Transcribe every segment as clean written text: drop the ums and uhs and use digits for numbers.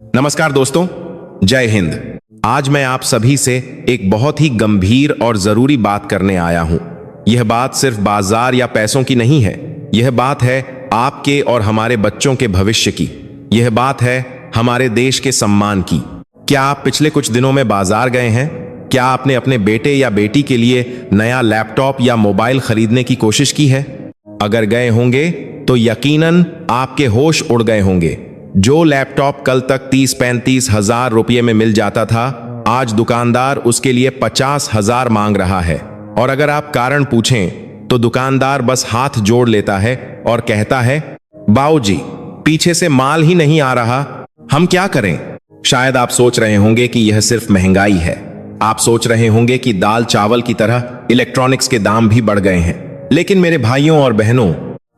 नमस्कार दोस्तों, जय हिंद। आज मैं आप सभी से एक बहुत ही गंभीर और जरूरी बात करने आया हूं। यह बात सिर्फ बाजार या पैसों की नहीं है। यह बात है आपके और हमारे बच्चों के भविष्य की। यह बात है हमारे देश के सम्मान की। क्या आप पिछले कुछ दिनों में बाजार गए हैं? क्या आपने अपने बेटे या बेटी के लिए नया लैपटॉप या मोबाइल खरीदने की कोशिश की है? अगर गए होंगे तो यकीनन आपके होश उड़ गए होंगे। जो लैपटॉप कल तक 30-35 हजार रुपये में मिल जाता था, आज दुकानदार उसके लिए 50,000 मांग रहा है। और अगर आप कारण पूछें तो दुकानदार बस हाथ जोड़ लेता है और कहता है, बाऊजी, पीछे से माल ही नहीं आ रहा, हम क्या करें? शायद आप सोच रहे होंगे कि यह सिर्फ महंगाई है। आप सोच रहे होंगे कि दाल चावल की तरह इलेक्ट्रॉनिक्स के दाम भी बढ़ गए हैं। लेकिन मेरे भाइयों और बहनों,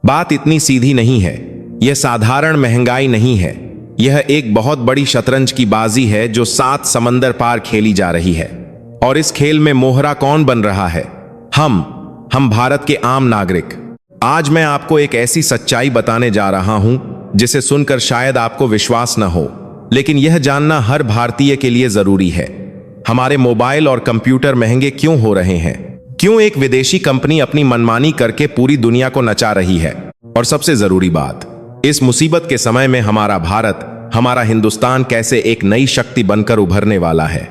बात इतनी सीधी नहीं है। यह साधारण महंगाई नहीं है। यह एक बहुत बड़ी शतरंज की बाजी है जो 7 समंदर पार खेली जा रही है। और इस खेल में मोहरा कौन बन रहा है? हम भारत के आम नागरिक। आज मैं आपको एक ऐसी सच्चाई बताने जा रहा हूं जिसे सुनकर शायद आपको विश्वास न हो, लेकिन यह जानना हर भारतीय के लिए जरूरी है। हमारे मोबाइल और कंप्यूटर महंगे क्यों हो रहे हैं? क्यों एक विदेशी कंपनी अपनी मनमानी करके पूरी दुनिया को नचा रही है? और सबसे जरूरी बात, इस मुसीबत के समय में हमारा भारत, हमारा हिंदुस्तान कैसे एक नई शक्ति बनकर उभरने वाला है।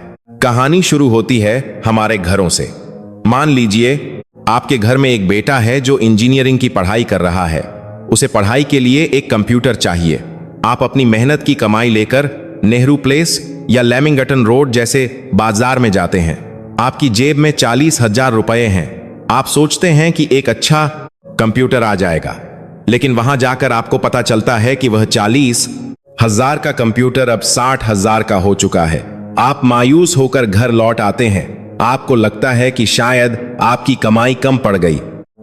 कहानी शुरू होती है हमारे घरों से। मान लीजिए आपके घर में एक बेटा है जो इंजीनियरिंग की पढ़ाई कर रहा है। उसे पढ़ाई के लिए एक कंप्यूटर चाहिए। आप अपनी मेहनत की कमाई लेकर नेहरू प्लेस या लेमिंगटन रोड जैसे बाजार में जाते हैं। आपकी जेब में 40,000 रुपए हैं। आप सोचते हैं कि एक अच्छा कंप्यूटर आ जाएगा, लेकिन वहां जाकर आपको पता चलता है कि वह 40,000 का कंप्यूटर अब 60,000 का हो चुका है। आप मायूस होकर घर लौट आते हैं। आपको लगता है कि शायद आपकी कमाई कम पड़ गई,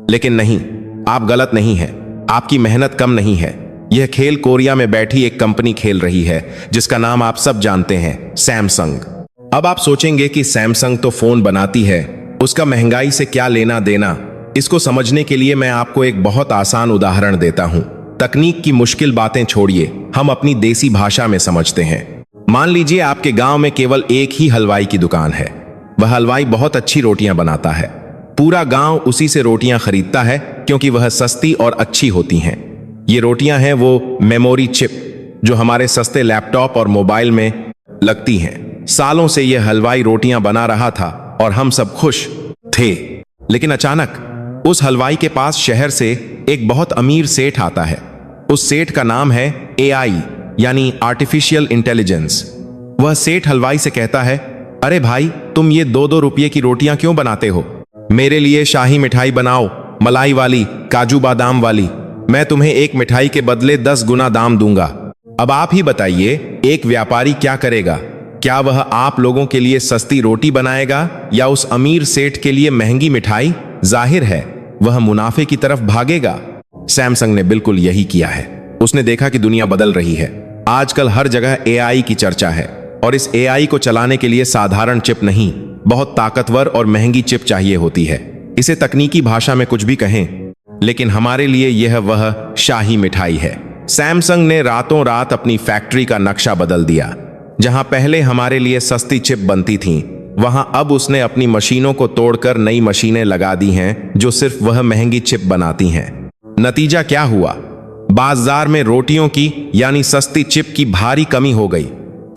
लेकिन नहीं, आप गलत नहीं हैं। आपकी मेहनत कम नहीं है। यह खेल कोरिया में बैठी एक कंपनी खेल रही है जिसका नाम आप सब जानते हैं, सैमसंग। अब आप सोचेंगे कि सैमसंग तो फोन बनाती है, उसका महंगाई से क्या लेना देना। इसको समझने के लिए मैं आपको एक बहुत आसान उदाहरण देता हूं। तकनीक की मुश्किल बातें छोड़िए, हम अपनी देसी भाषा में समझते हैं। मान लीजिए आपके गांव में केवल एक ही हलवाई की दुकान है। वह हलवाई बहुत अच्छी रोटियां बनाता है। पूरा गांव उसी से रोटियां खरीदता है क्योंकि वह सस्ती और अच्छी होती हैं। ये रोटियां हैं वो मेमोरी चिप जो हमारे सस्ते लैपटॉप और मोबाइल में लगती हैं। सालों से यह हलवाई रोटियां बना रहा था और हम सब खुश थे। लेकिन अचानक उस हलवाई के पास शहर से एक बहुत अमीर सेठ आता है। उस सेठ का नाम है AI, यानी आर्टिफिशियल इंटेलिजेंस। वह सेठ हलवाई से कहता है, अरे भाई, तुम ये 2-2 रुपये की रोटियां क्यों बनाते हो? मेरे लिए शाही मिठाई बनाओ, मलाई वाली, काजू बादाम वाली। मैं तुम्हें एक मिठाई के बदले 10 गुना दाम दूंगा। अब आप ही बताइए, एक व्यापारी क्या करेगा? क्या वह आप लोगों के लिए सस्ती रोटी बनाएगा या उस अमीर सेठ के लिए महंगी मिठाई? जाहिर है वह मुनाफे की तरफ भागेगा। सैमसंग ने बिल्कुल यही किया है। उसने देखा कि दुनिया बदल रही है। आजकल हर जगह AI की चर्चा है और इस AI को चलाने के लिए साधारण चिप नहीं, बहुत ताकतवर और महंगी चिप चाहिए होती है। इसे तकनीकी भाषा में कुछ भी कहें, लेकिन हमारे लिए यह वह शाही मिठाई है। सैमसंग ने रातों रात अपनी फैक्ट्री का नक्शा बदल दिया। जहां पहले हमारे लिए सस्ती चिप बनती थीं, वहां अब उसने अपनी मशीनों को तोड़कर नई मशीनें लगा दी हैं जो सिर्फ वह महंगी चिप बनाती हैं। नतीजा क्या हुआ? बाजार में रोटियों की यानी सस्ती चिप की भारी कमी हो गई।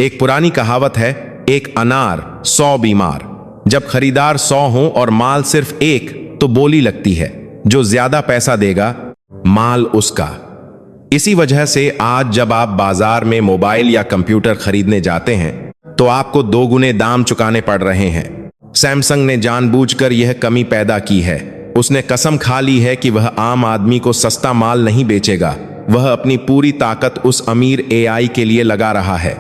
एक पुरानी कहावत है, एक अनार 100 बीमार। जब खरीदार 100 हो और माल सिर्फ एक, तो बोली लगती है, जो ज्यादा पैसा देगा माल उसका। इसी वजह से आज जब आप बाजार में मोबाइल या कंप्यूटर खरीदने जाते हैं तो आपको 2 गुने दाम चुकाने पड़ रहे हैं। सैमसंग ने जानबूझकर यह कमी पैदा की है। उसने कसम खा ली है कि वह आम आदमी को सस्ता माल नहीं बेचेगा। वह अपनी पूरी ताकत उस अमीर AI के लिए लगा रहा है।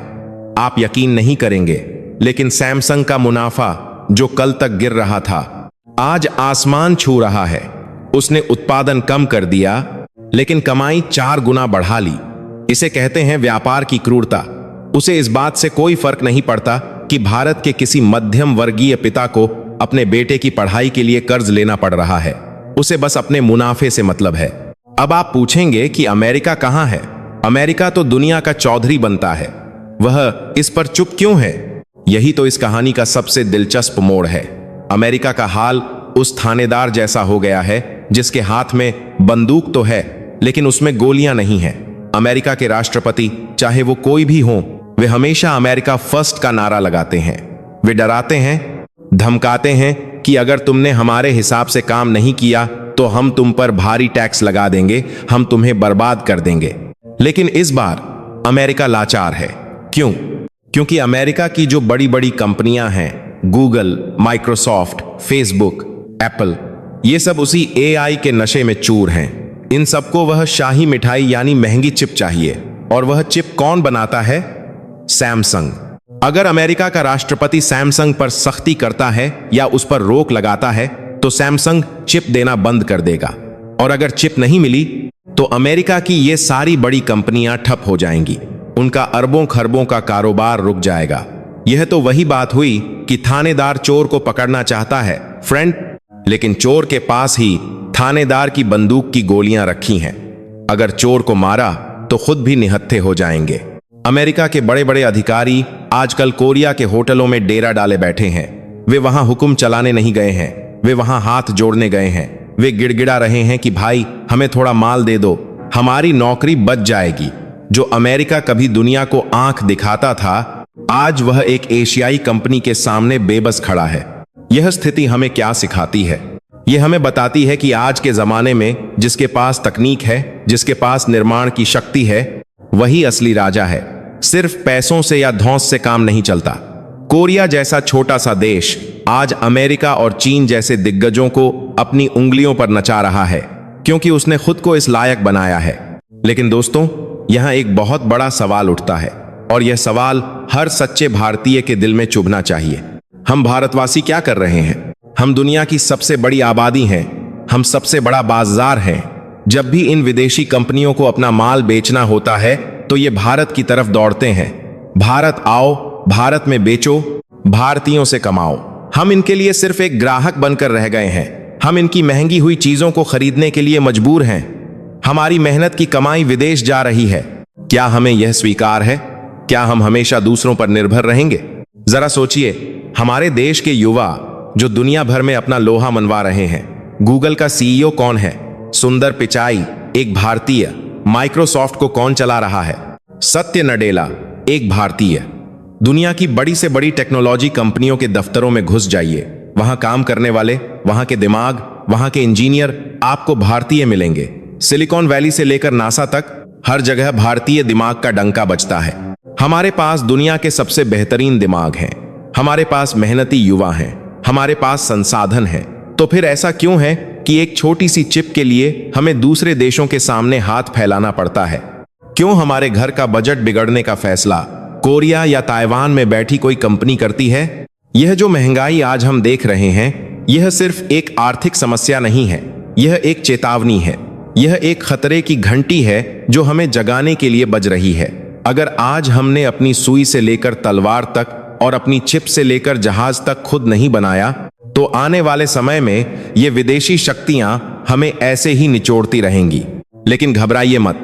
आप यकीन नहीं करेंगे, लेकिन सैमसंग का मुनाफा जो कल तक गिर रहा था, आज आसमान छू रहा है। उसने उत्पादन कम कर दिया, लेकिन कमाई 4 गुना बढ़ा ली। इसे कहते हैं व्यापार की क्रूरता। उसे इस बात से कोई फर्क नहीं पड़ता कि भारत के किसी मध्यम वर्गीय पिता को अपने बेटे की पढ़ाई के लिए कर्ज लेना पड़ रहा है। उसे बस अपने मुनाफे से मतलब है। अब आप पूछेंगे कि अमेरिका कहां है? अमेरिका तो दुनिया का चौधरी बनता है। वह इस पर चुप क्यों है? यही तो इस कहानी का सबसे दिलचस्प मोड़ है। अमेरिका का हाल उस थानेदार जैसा हो गया है जिसके हाथ में बंदूक तो है लेकिन उसमें गोलियां नहीं है। अमेरिका के राष्ट्रपति, चाहे वो कोई भी हो, वे हमेशा अमेरिका फर्स्ट का नारा लगाते हैं। वे डराते हैं, धमकाते हैं कि अगर तुमने हमारे हिसाब से काम नहीं किया तो हम तुम पर भारी टैक्स लगा देंगे, हम तुम्हें बर्बाद कर देंगे। लेकिन इस बार अमेरिका लाचार है। क्यों? क्योंकि अमेरिका की जो बड़ी बड़ी कंपनियां हैं, गूगल, माइक्रोसॉफ्ट, फेसबुक, एप्पल, ये सब उसी एआई के नशे में चूर हैं। इन सबको वह शाही मिठाई यानी महंगी चिप चाहिए। और वह चिप कौन बनाता है? सैमसंग। अगर अमेरिका का राष्ट्रपति सैमसंग पर सख्ती करता है या उस पर रोक लगाता है तो सैमसंग चिप देना बंद कर देगा। और अगर चिप नहीं मिली तो अमेरिका की ये सारी बड़ी कंपनियां ठप हो जाएंगी। उनका अरबों खरबों का कारोबार रुक जाएगा। यह तो वही बात हुई कि थानेदार चोर को पकड़ना चाहता है फ्रेंड, लेकिन चोर के पास ही थानेदार की बंदूक की गोलियां रखी हैं। अगर चोर को मारा तो खुद भी निहत्थे हो जाएंगे। अमेरिका के बड़े बड़े अधिकारी आजकल कोरिया के होटलों में डेरा डाले बैठे हैं। वे वहां हुक्म चलाने नहीं गए हैं, वे वहां हाथ जोड़ने गए हैं। वे गिड़गिड़ा रहे हैं कि भाई हमें थोड़ा माल दे दो, हमारी नौकरी बच जाएगी। जो अमेरिका कभी दुनिया को आंख दिखाता था, आज वह एक एशियाई कंपनी के सामने बेबस खड़ा है। यह स्थिति हमें क्या सिखाती है? यह हमें बताती है कि आज के जमाने में जिसके पास तकनीक है, जिसके पास निर्माण की शक्ति है, वही असली राजा है। सिर्फ पैसों से या धौंस से काम नहीं चलता। कोरिया जैसा छोटा सा देश आज अमेरिका और चीन जैसे दिग्गजों को अपनी उंगलियों पर नचा रहा है क्योंकि उसने खुद को इस लायक बनाया है। लेकिन दोस्तों, यहां एक बहुत बड़ा सवाल उठता है और यह सवाल हर सच्चे भारतीय के दिल में चुभना चाहिए। हम भारतवासी क्या कर रहे हैं? हम दुनिया की सबसे बड़ी आबादी हैं, हम सबसे बड़ा बाजार हैं। जब भी इन विदेशी कंपनियों को अपना माल बेचना होता है तो ये भारत की तरफ दौड़ते हैं। भारत आओ, भारत में बेचो, भारतीयों से कमाओ। हम इनके लिए सिर्फ एक ग्राहक बनकर रह गए हैं। हम इनकी महंगी हुई चीजों को खरीदने के लिए मजबूर हैं। हमारी मेहनत की कमाई विदेश जा रही है। क्या हमें यह स्वीकार है? क्या हम हमेशा दूसरों पर निर्भर रहेंगे? जरा सोचिए, हमारे देश के युवा जो दुनिया भर में अपना लोहा मनवा रहे हैं। गूगल का सीईओ कौन है? सुंदर पिचाई, एक भारतीय। माइक्रोसॉफ्ट को कौन चला रहा है? सत्य नडेला, एक भारतीय। दुनिया की बड़ी से बड़ी टेक्नोलॉजी कंपनियों के दफ्तरों में घुस जाइए। वहां काम करने वाले, वहां के दिमाग, वहां के इंजीनियर आपको भारतीय मिलेंगे। सिलिकॉन वैली से लेकर नासा तक हर जगह भारतीय दिमाग का डंका बजता है। हमारे पास दुनिया के सबसे बेहतरीन दिमाग हैं। हमारे पास मेहनती युवा हैं। हमारे पास संसाधन हैं। तो फिर ऐसा क्यों है कि एक छोटी सी चिप के लिए हमें दूसरे देशों के सामने हाथ फैलाना पड़ता है? क्यों हमारे घर का बजट बिगड़ने का फैसला कोरिया या ताइवान में बैठी कोई कंपनी करती है? यह जो महंगाई आज हम देख रहे हैं, यह सिर्फ एक आर्थिक समस्या नहीं है, यह एक चेतावनी है। यह एक खतरे की घंटी है जो हमें जगाने के लिए बज रही है। अगर आज हमने अपनी सुई से लेकर तलवार तक और अपनी चिप से लेकर जहाज तक खुद नहीं बनाया, तो आने वाले समय में ये विदेशी शक्तियां हमें ऐसे ही निचोड़ती रहेंगी। लेकिन घबराइए मत,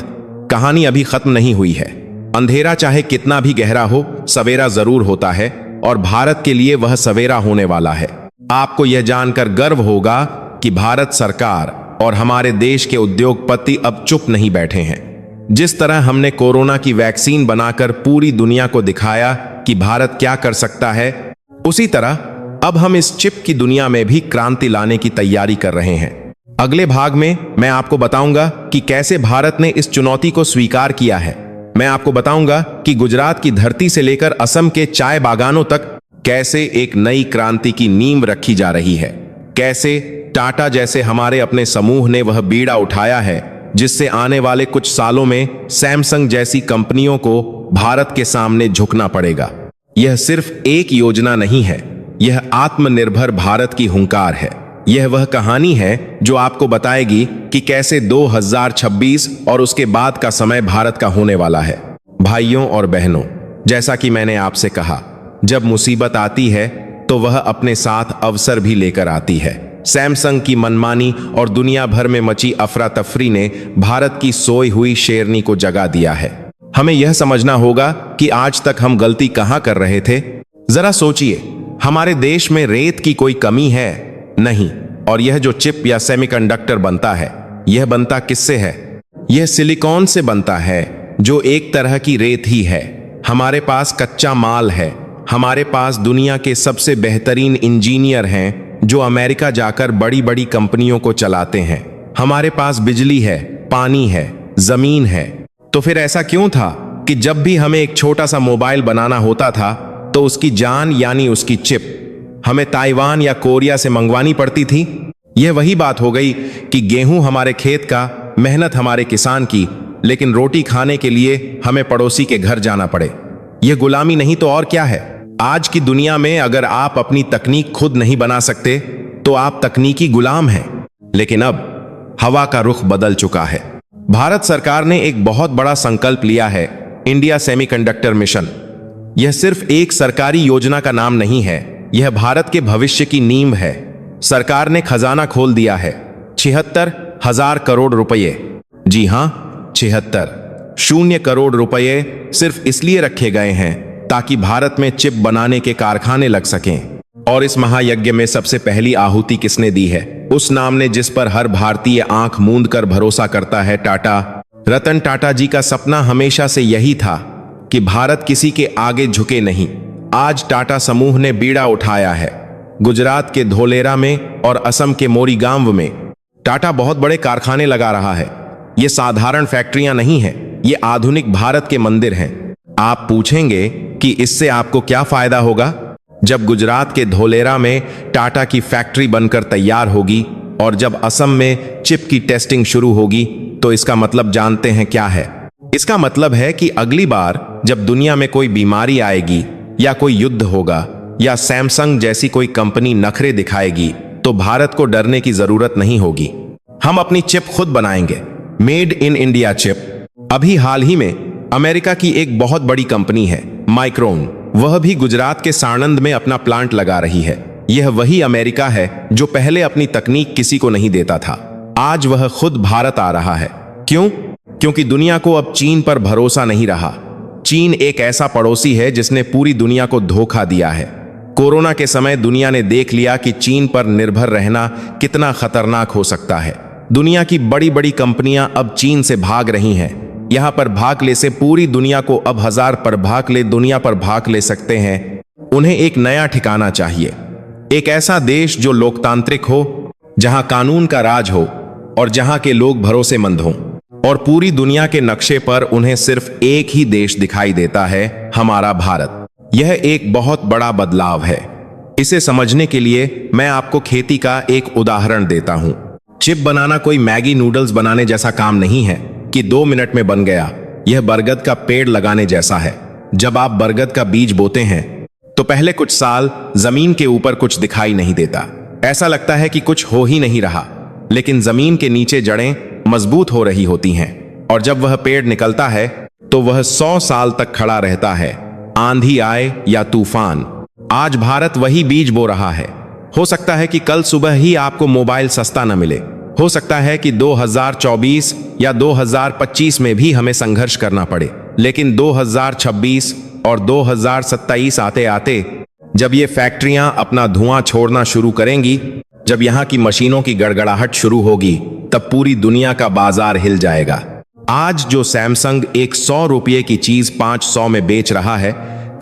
कहानी अभी खत्म नहीं हुई है। अंधेरा चाहे कितना भी गहरा हो, सवेरा जरूर होता है और भारत के लिए वह सवेरा होने वाला है। आपको यह जानकर गर्व होगा कि भारत सरकार और हमारे देश के उद्योगपति अब चुप नहीं बैठे हैं। जिस तरह हमने कोरोना की वैक्सीन बनाकर पूरी दुनिया को दिखाया कि भारत क्या कर सकता है, उसी तरह अब हम इस चिप की दुनिया में भी क्रांति लाने की तैयारी कर रहे हैं। अगले भाग में मैं आपको बताऊंगा कि कैसे भारत ने इस चुनौती को स्वीकार किया है। मैं आपको बताऊंगा कि गुजरात की धरती से लेकर असम के चाय बागानों तक कैसे एक नई क्रांति की नींव रखी जा रही है। कैसे टाटा जैसे हमारे अपने समूह ने वह बीड़ा उठाया है जिससे आने वाले कुछ सालों में सैमसंग जैसी कंपनियों को भारत के सामने झुकना पड़ेगा। यह सिर्फ एक योजना नहीं है, यह आत्मनिर्भर भारत की हुंकार है। यह वह कहानी है जो आपको बताएगी कि कैसे 2026 और उसके बाद का समय भारत का होने वाला है। भाइयों और बहनों, जैसा कि मैंने आपसे कहा, जब मुसीबत आती है तो वह अपने साथ अवसर भी लेकर आती है। सैमसंग की मनमानी और दुनिया भर में मची अफरा तफरी ने भारत की सोई हुई शेरनी को जगा दिया है। हमें यह समझना होगा कि आज तक हम गलती कहां कर रहे थे। जरा सोचिए, हमारे देश में रेत की कोई कमी है? नहीं। और यह जो चिप या सेमीकंडक्टर बनता है, यह बनता किससे है? यह सिलिकॉन से बनता है, जो एक तरह की रेत ही है। हमारे पास कच्चा माल है, हमारे पास दुनिया के सबसे बेहतरीन इंजीनियर हैं जो अमेरिका जाकर बड़ी बड़ी कंपनियों को चलाते हैं। हमारे पास बिजली है, पानी है, जमीन है। तो फिर ऐसा क्यों था कि जब भी हमें एक छोटा सा मोबाइल बनाना होता था तो उसकी जान यानी उसकी चिप हमें ताइवान या कोरिया से मंगवानी पड़ती थी? यह वही बात हो गई कि गेहूं हमारे खेत का, मेहनत हमारे किसान की, लेकिन रोटी खाने के लिए हमें पड़ोसी के घर जाना पड़े। यह गुलामी नहीं तो और क्या है? आज की दुनिया में अगर आप अपनी तकनीक खुद नहीं बना सकते तो आप तकनीकी गुलाम हैं। लेकिन अब हवा का रुख बदल चुका है। भारत सरकार ने एक बहुत बड़ा संकल्प लिया है, इंडिया सेमीकंडक्टर मिशन। यह सिर्फ एक सरकारी योजना का नाम नहीं है, यह भारत के भविष्य की नींव है। सरकार ने खजाना खोल दिया है, 76,000 करोड़ रुपए। जी हां, 76 करोड़ रुपए सिर्फ इसलिए रखे गए हैं ताकि भारत में चिप बनाने के कारखाने लग सकें। और इस महायज्ञ में सबसे पहली आहुति किसने दी है? उस नाम ने जिस पर हर भारतीय आंख मूंद कर भरोसा करता है, टाटा। रतन टाटा जी का सपना हमेशा से यही था कि भारत किसी के आगे झुके नहीं। आज टाटा समूह ने बीड़ा उठाया है। गुजरात के धोलेरा में और असम के मोरीगांव में टाटा बहुत बड़े कारखाने लगा रहा है। ये साधारण फैक्ट्रियां नहीं हैं, ये आधुनिक भारत के मंदिर हैं। आप पूछेंगे कि इससे आपको क्या फायदा होगा? जब गुजरात के धोलेरा में टाटा की फैक्ट्री बनकर तैयार होगी और जब असम में चिप की टेस्टिंग शुरू होगी, तो इसका मतलब जानते हैं क्या है? इसका मतलब है कि अगली बार जब दुनिया में कोई बीमारी आएगी या कोई युद्ध होगा या सैमसंग जैसी कोई कंपनी नखरे दिखाएगी, तो भारत को डरने की जरूरत नहीं होगी। हम अपनी चिप खुद बनाएंगे, मेड इन इंडिया चिप। अभी हाल ही में अमेरिका की एक बहुत बड़ी कंपनी है माइक्रोन, वह भी गुजरात के साणंद में अपना प्लांट लगा रही है। यह वही अमेरिका है जो पहले अपनी तकनीक किसी को नहीं देता था। आज वह खुद भारत आ रहा है। क्यों? क्योंकि दुनिया को अब चीन पर भरोसा नहीं रहा। चीन एक ऐसा पड़ोसी है जिसने पूरी दुनिया को धोखा दिया है। कोरोना के समय दुनिया ने देख लिया कि चीन पर निर्भर रहना कितना खतरनाक हो सकता है। दुनिया की बड़ी बड़ी कंपनियां अब चीन से भाग रही हैं। यहां पर भाग ले से पूरी दुनिया को अब 1000 पर भाग ले दुनिया पर भाग ले सकते हैं। उन्हें एक नया ठिकाना चाहिए, एक ऐसा देश जो लोकतांत्रिक हो, जहां कानून का राज हो और जहां के लोग भरोसेमंद हों। और पूरी दुनिया के नक्शे पर उन्हें सिर्फ एक ही देश दिखाई देता है, हमारा भारत। यह एक बहुत बड़ा बदलाव है। इसे समझने के लिए मैं आपको खेती का एक उदाहरण देता हूं। चिप बनाना कोई मैगी नूडल्स बनाने जैसा काम नहीं है कि 2 मिनट में बन गया। यह बरगद का पेड़ लगाने जैसा है। जब आप बरगद का बीज बोते हैं तो पहले कुछ साल जमीन के ऊपर कुछ दिखाई नहीं देता, ऐसा लगता है कि कुछ हो ही नहीं रहा। लेकिन जमीन के नीचे जड़ें मजबूत हो रही होती हैं और जब वह पेड़ निकलता है तो वह 100 साल तक खड़ा रहता है, आंधी आए या तूफान। आज भारत वही बीज बो रहा है। हो सकता है कि कल सुबह ही आपको मोबाइल सस्ता न मिले, हो सकता है कि 2024 या 2025 में भी हमें संघर्ष करना पड़े, लेकिन 2026 और 2027 आते आते जब ये फैक्ट्रियां अपना धुआं छोड़ना शुरू करेंगी, जब यहां की मशीनों की गड़गड़ाहट शुरू होगी, तब पूरी दुनिया का बाजार हिल जाएगा। आज जो सैमसंग एक 100 रुपये की चीज 500 में बेच रहा है,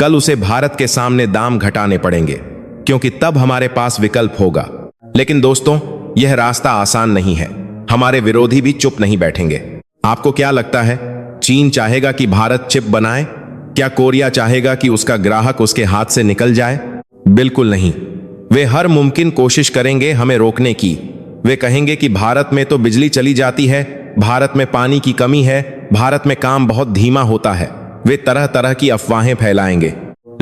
कल उसे भारत के सामने दाम घटाने पड़ेंगे, क्योंकि तब हमारे पास विकल्प होगा। लेकिन दोस्तों, यह रास्ता आसान नहीं है। हमारे विरोधी भी चुप नहीं बैठेंगे। आपको क्या लगता है, चीन चाहेगा कि भारत चिप बनाए? क्या कोरिया चाहेगा कि उसका ग्राहक उसके हाथ से निकल जाए? बिल्कुल नहीं। वे हर मुमकिन कोशिश करेंगे हमें रोकने की। वे कहेंगे कि भारत में तो बिजली चली जाती है, भारत में पानी की कमी है, भारत में काम बहुत धीमा होता है। वे तरह तरह की अफवाहें फैलाएंगे,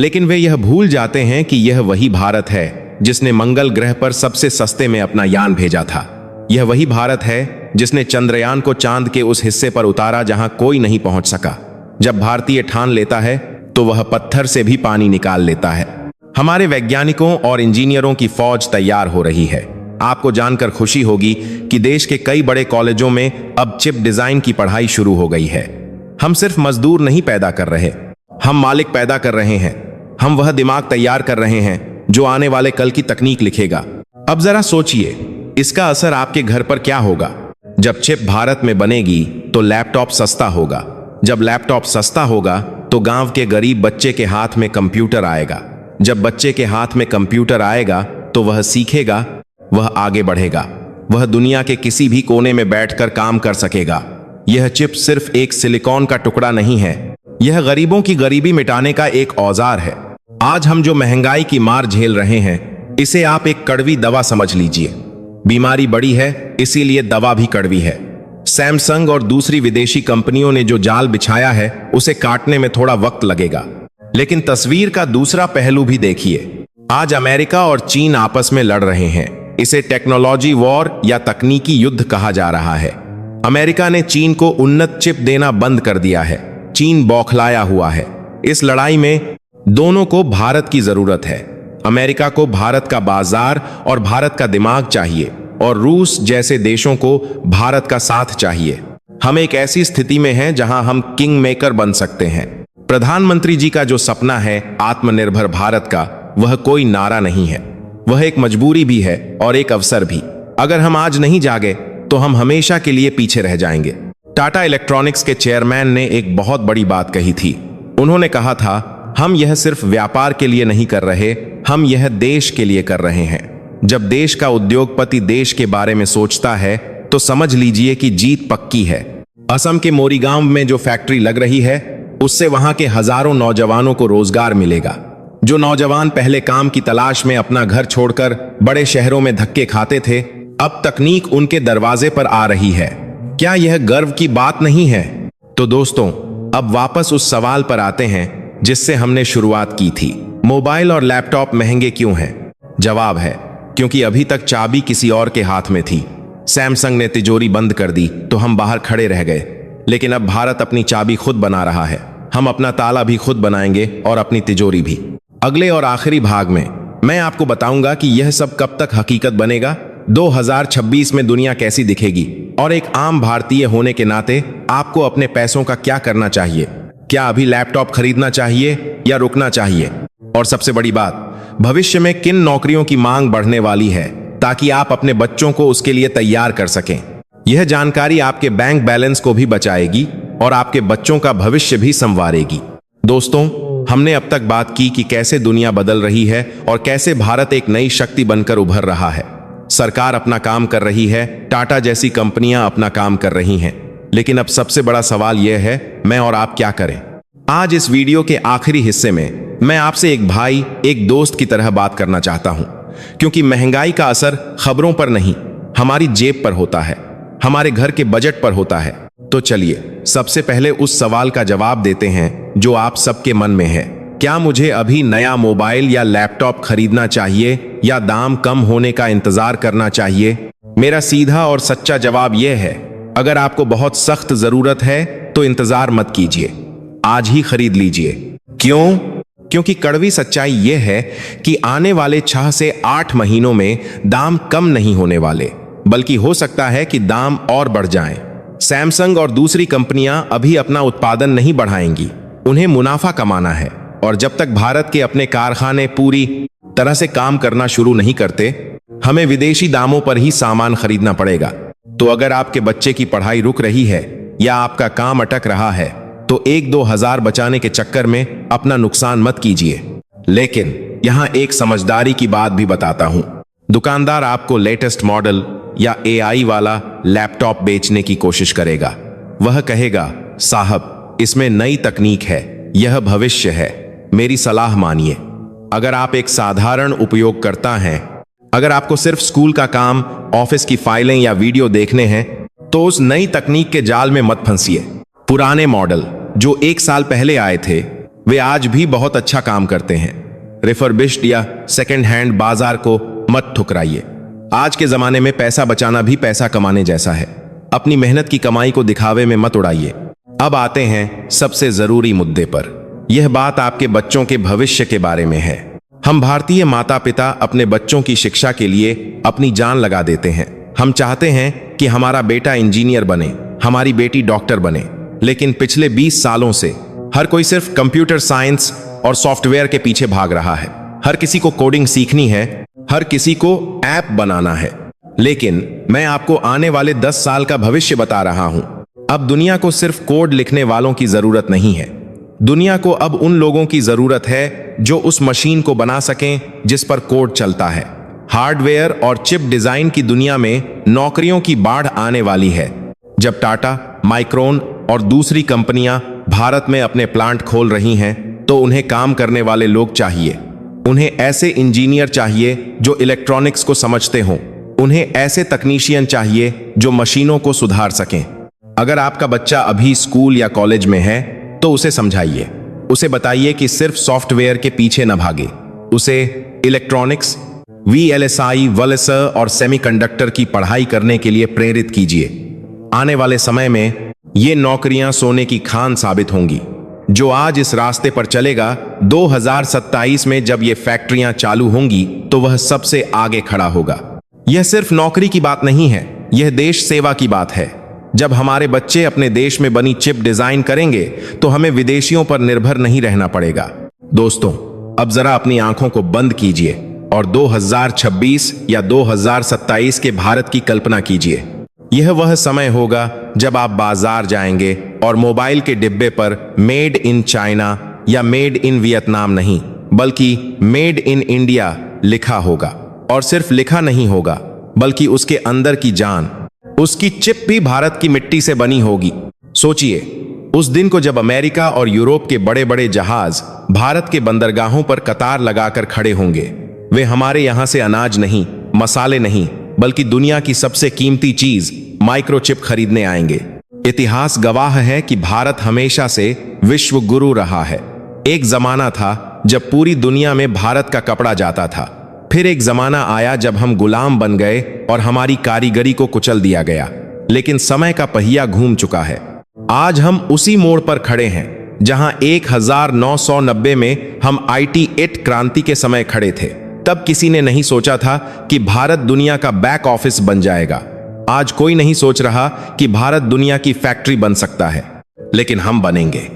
लेकिन वे यह भूल जाते हैं कि यह वही भारत है जिसने मंगल ग्रह पर सबसे सस्ते में अपना यान भेजा था। यह वही भारत है जिसने चंद्रयान को चांद के उस हिस्से पर उतारा जहां कोई नहीं पहुंच सका। जब भारतीय ठान लेता है तो वह पत्थर से भी पानी निकाल लेता है। हमारे वैज्ञानिकों और इंजीनियरों की फौज तैयार हो रही है। आपको जानकर खुशी होगी कि देश के कई बड़े कॉलेजों में अब चिप डिजाइन की पढ़ाई शुरू हो गई है। हम सिर्फ मजदूर नहीं पैदा कर रहे, हम मालिक पैदा कर रहे हैं। हम वह दिमाग तैयार कर रहे हैं जो आने वाले कल की तकनीक लिखेगा। अब जरा सोचिए, इसका असर आपके घर पर क्या होगा। जब चिप भारत में बनेगी तो लैपटॉप सस्ता होगा। जब लैपटॉप सस्ता होगा तो गांव के गरीब बच्चे के हाथ में कंप्यूटर आएगा। जब बच्चे के हाथ में कंप्यूटर आएगा तो वह सीखेगा, वह आगे बढ़ेगा, वह दुनिया के किसी भी कोने में बैठकर काम कर सकेगा। यह चिप सिर्फ एक सिलिकॉन का टुकड़ा नहीं है, यह गरीबों की गरीबी मिटाने का एक औजार है। आज हम जो महंगाई की मार झेल रहे हैं, इसे आप एक कड़वी दवा समझ लीजिए। बीमारी बड़ी है, इसीलिए दवा भी कड़वी है। सैमसंग और दूसरी विदेशी कंपनियों ने जो जाल बिछाया है, उसे काटने में थोड़ा वक्त लगेगा। लेकिन तस्वीर का दूसरा पहलू भी देखिए। आज अमेरिका और चीन आपस में लड़ रहे हैं। इसे टेक्नोलॉजी वॉर या तकनीकी युद्ध कहा जा रहा है। अमेरिका ने चीन को उन्नत चिप देना बंद कर दिया है। चीन बौखलाया हुआ है। इस लड़ाई में दोनों को भारत की जरूरत है। अमेरिका को भारत का बाजार और भारत का दिमाग चाहिए, और रूस जैसे देशों को भारत का साथ चाहिए। हम एक ऐसी स्थिति में हैं जहां हम किंग मेकर बन सकते हैं। प्रधानमंत्री जी का जो सपना है आत्मनिर्भर भारत का, वह कोई नारा नहीं है, वह एक मजबूरी भी है और एक अवसर भी। अगर हम आज नहीं जागे तो हम हमेशा के लिए पीछे रह जाएंगे। टाटा इलेक्ट्रॉनिक्स के चेयरमैन ने एक बहुत बड़ी बात कही थी। उन्होंने कहा था, हम यह सिर्फ व्यापार के लिए नहीं कर रहे, हम यह देश के लिए कर रहे हैं। जब देश का उद्योगपति देश के बारे में सोचता है तो समझ लीजिए कि जीत पक्की है। असम के मोरीगांव में जो फैक्ट्री लग रही है, उससे वहां के हजारों नौजवानों को रोजगार मिलेगा। जो नौजवान पहले काम की तलाश में अपना घर छोड़कर बड़े शहरों में धक्के खाते थे, अब तकनीक उनके दरवाजे पर आ रही है। क्या यह गर्व की बात नहीं है? तो दोस्तों, अब वापस उस सवाल पर आते हैं जिससे हमने शुरुआत की थी। मोबाइल और लैपटॉप महंगे क्यों हैं? जवाब है, क्योंकि अभी तक चाबी किसी और के हाथ में थी। सैमसंग ने तिजोरी बंद कर दी तो हम बाहर खड़े रह गए। लेकिन अब भारत अपनी चाबी खुद बना रहा है। हम अपना ताला भी खुद बनाएंगे और अपनी तिजोरी भी। अगले और आखिरी भाग में मैं आपको बताऊंगा कि यह सब कब तक हकीकत बनेगा, 2026 में दुनिया कैसी दिखेगी, और एक आम भारतीय होने के नाते आपको अपने पैसों का क्या करना चाहिए। क्या अभी लैपटॉप खरीदना चाहिए या रुकना चाहिए? और सबसे बड़ी बात, भविष्य में किन नौकरियों की मांग बढ़ने वाली है, ताकि आप अपने बच्चों को उसके लिए तैयार कर सकें। यह जानकारी आपके बैंक बैलेंस को भी बचाएगी और आपके बच्चों का भविष्य भी संवारेगी। दोस्तों, हमने अब तक बात की कि कैसे दुनिया बदल रही है और कैसे भारत एक नई शक्ति बनकर उभर रहा है। सरकार अपना काम कर रही है, टाटा जैसी कंपनियां अपना काम कर रही हैं। लेकिन अब सबसे बड़ा सवाल यह है, मैं और आप क्या करें? आज इस वीडियो के आखिरी हिस्से में मैं आपसे एक भाई, एक दोस्त की तरह बात करना चाहता हूं, क्योंकि महंगाई का असर खबरों पर नहीं, हमारी जेब पर होता है, हमारे घर के बजट पर होता है। तो चलिए सबसे पहले उस सवाल का जवाब देते हैं जो आप सबके मन में है। क्या मुझे अभी नया मोबाइल या लैपटॉप खरीदना चाहिए या दाम कम होने का इंतजार करना चाहिए? मेरा सीधा और सच्चा जवाब यह है, अगर आपको बहुत सख्त जरूरत है तो इंतजार मत कीजिए, आज ही खरीद लीजिए। क्यों? क्योंकि कड़वी सच्चाई यह है कि आने वाले 6 से 8 महीनों में दाम कम नहीं होने वाले, बल्कि हो सकता है कि दाम और बढ़ जाएं। सैमसंग और दूसरी कंपनियां अभी अपना उत्पादन नहीं बढ़ाएंगी, उन्हें मुनाफा कमाना है। और जब तक भारत के अपने कारखाने पूरी तरह से काम करना शुरू नहीं करते, हमें विदेशी दामों पर ही सामान खरीदना पड़ेगा। तो अगर आपके बच्चे की पढ़ाई रुक रही है या आपका काम अटक रहा है, तो 1-2 हजार बचाने के चक्कर में अपना नुकसान मत कीजिए। लेकिन यहां एक समझदारी की बात भी बताता हूं। दुकानदार आपको लेटेस्ट मॉडल या AI वाला लैपटॉप बेचने की कोशिश करेगा। वह कहेगा, साहब इसमें नई तकनीक है, यह भविष्य है, मेरी सलाह मानिए। अगर आप एक साधारण उपयोगकर्ता हैं, अगर आपको सिर्फ स्कूल का काम, ऑफिस की फाइलें या वीडियो देखने हैं, तो उस नई तकनीक के जाल में मत फंसिए। पुराने मॉडल जो 1 साल पहले आए थे, वे आज भी बहुत अच्छा काम करते हैं। रिफर्बिश्ड या सेकेंड हैंड बाजार को मत ठुकराइए। आज के जमाने में पैसा बचाना भी पैसा कमाने जैसा है। अपनी मेहनत की कमाई को दिखावे में मत उड़ाइए। अब आते हैं सबसे जरूरी मुद्दे पर। यह बात आपके बच्चों के भविष्य के बारे में है। हम भारतीय माता पिता अपने बच्चों की शिक्षा के लिए अपनी जान लगा देते हैं। हम चाहते हैं कि हमारा बेटा इंजीनियर बने, हमारी बेटी डॉक्टर बने, लेकिन पिछले 20 सालों से हर कोई सिर्फ कंप्यूटर साइंस और सॉफ्टवेयर के पीछे भाग रहा है। हर किसी को कोडिंग सीखनी है, हर किसी को ऐप बनाना है। लेकिन मैं आपको आने वाले 10 साल का भविष्य बता रहा हूं। अब दुनिया को सिर्फ कोड लिखने वालों की जरूरत नहीं है। दुनिया को अब उन लोगों की जरूरत है जो उस मशीन को बना सकें जिस पर कोड चलता है। हार्डवेयर और चिप डिजाइन की दुनिया में नौकरियों की बाढ़ आने वाली है। जब टाटा, माइक्रोन और दूसरी कंपनियां भारत में अपने प्लांट खोल रही हैं, तो उन्हें काम करने वाले लोग चाहिए। उन्हें ऐसे इंजीनियर चाहिए जो इलेक्ट्रॉनिक्स को समझते हों। उन्हें ऐसे तकनीशियन चाहिए जो मशीनों को सुधार सकें। अगर आपका बच्चा अभी स्कूल या कॉलेज में है तो उसे समझाइए, उसे बताइए कि सिर्फ सॉफ्टवेयर के पीछे न भागे। उसे इलेक्ट्रॉनिक्स, VLSI, VLSI और सेमीकंडक्टर की पढ़ाई करने के लिए प्रेरित कीजिए। आने वाले समय में ये नौकरियां सोने की खान साबित होंगी। जो आज इस रास्ते पर चलेगा, 2027 में जब ये फैक्ट्रियां चालू होंगी तो वह सबसे आगे खड़ा होगा। यह सिर्फ नौकरी की बात नहीं है, यह देश सेवा की बात है। जब हमारे बच्चे अपने देश में बनी चिप डिजाइन करेंगे तो हमें विदेशियों पर निर्भर नहीं रहना पड़ेगा। दोस्तों, अब जरा अपनी आंखों को बंद कीजिए और 2026 या 2027 के भारत की कल्पना कीजिए। यह वह समय होगा जब आप बाजार जाएंगे और मोबाइल के डिब्बे पर मेड इन चाइना या मेड इन वियतनाम नहीं, बल्कि मेड इन इंडिया लिखा होगा। और सिर्फ लिखा नहीं होगा, बल्कि उसके अंदर की जान, उसकी चिप भी भारत की मिट्टी से बनी होगी। सोचिए उस दिन को जब अमेरिका और यूरोप के बड़े बड़े जहाज भारत के बंदरगाहों पर कतार लगाकर खड़े होंगे। वे हमारे यहां से अनाज नहीं, मसाले नहीं, बल्कि दुनिया की सबसे कीमती चीज माइक्रोचिप खरीदने आएंगे। इतिहास गवाह है कि भारत हमेशा से विश्व गुरु रहा है। एक जमाना था जब पूरी दुनिया में भारत का कपड़ा जाता था। फिर एक जमाना आया जब हम गुलाम बन गए और हमारी कारीगरी को कुचल दिया गया। लेकिन समय का पहिया घूम चुका है। आज हम उसी मोड़ पर खड़े हैं जहां 1990 में हम IT 8 क्रांति के समय खड़े थे। तब किसी ने नहीं सोचा था कि भारत दुनिया का बैक ऑफिस बन जाएगा। आज कोई नहीं सोच रहा कि भारत दुनिया की फैक्ट्री बन सकता है। लेकिन हम बनेंगे,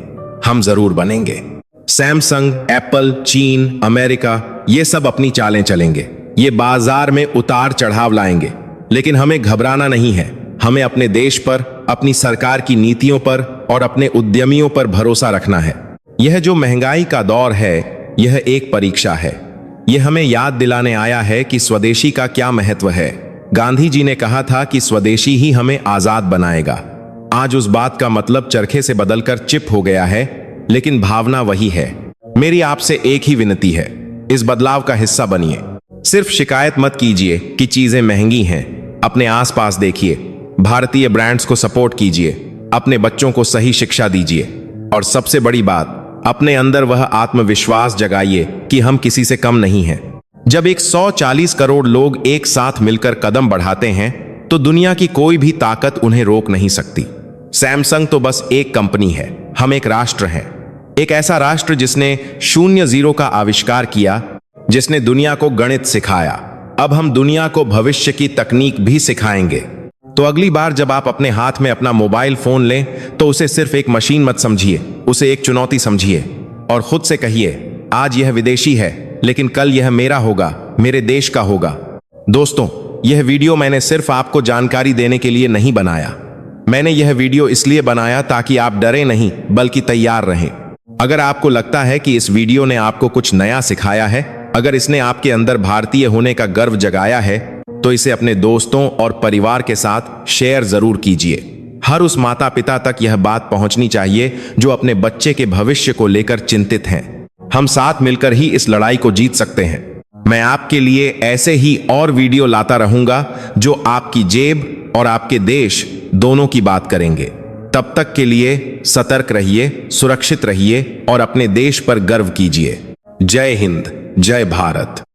हम जरूर बनेंगे। सैमसंग, एप्पल, चीन, अमेरिका, ये सब अपनी चालें चलेंगे। ये बाजार में उतार चढ़ाव लाएंगे। लेकिन हमें घबराना नहीं है। हमें अपने देश पर, अपनी सरकार की नीतियों पर और अपने उद्यमियों पर भरोसा रखना है। यह जो महंगाई का दौर है, यह एक परीक्षा है। यह हमें याद दिलाने आया है कि स्वदेशी का क्या महत्व है। गांधी जी ने कहा था कि स्वदेशी ही हमें आजाद बनाएगा। आज उस बात का मतलब चरखे से बदलकर चिप हो गया है, लेकिन भावना वही है। मेरी आपसे एक ही विनती है, इस बदलाव का हिस्सा बनिए। सिर्फ शिकायत मत कीजिए कि चीजें महंगी हैं। अपने आसपास देखिए, भारतीय ब्रांड्स को सपोर्ट कीजिए, अपने बच्चों को सही शिक्षा दीजिए और सबसे बड़ी बात, अपने अंदर वह आत्मविश्वास जगाइए कि हम किसी से कम नहीं हैं। जब 140 करोड़ लोग एक साथ मिलकर कदम बढ़ाते हैं तो दुनिया की कोई भी ताकत उन्हें रोक नहीं सकती। सैमसंग तो बस एक कंपनी है, हम एक राष्ट्र हैं। एक ऐसा राष्ट्र जिसने 0-0 का आविष्कार किया, जिसने दुनिया को गणित सिखाया। अब हम दुनिया को भविष्य की तकनीक भी सिखाएंगे। तो अगली बार जब आप अपने हाथ में अपना मोबाइल फोन लें तो उसे सिर्फ एक मशीन मत समझिए, उसे एक चुनौती समझिए और खुद से कहिए, आज यह विदेशी है, लेकिन कल यह मेरा होगा, मेरे देश का होगा। दोस्तों, यह वीडियो मैंने सिर्फ आपको जानकारी देने के लिए नहीं बनाया। मैंने यह वीडियो इसलिए बनाया ताकि आप डरे नहीं, बल्कि तैयार रहें। अगर आपको लगता है कि इस वीडियो ने आपको कुछ नया सिखाया है, अगर इसने आपके अंदर भारतीय होने का गर्व जगाया है, तो इसे अपने दोस्तों और परिवार के साथ शेयर जरूर कीजिए। हर उस माता पिता तक यह बात पहुंचनी चाहिए जो अपने बच्चे के भविष्य को लेकर चिंतित हैं। हम साथ मिलकर ही इस लड़ाई को जीत सकते हैं। मैं आपके लिए ऐसे ही और वीडियो लाता रहूंगा जो आपकी जेब और आपके देश दोनों की बात करेंगे। तब तक के लिए सतर्क रहिए, सुरक्षित रहिए और अपने देश पर गर्व कीजिए। जय हिंद, जय भारत।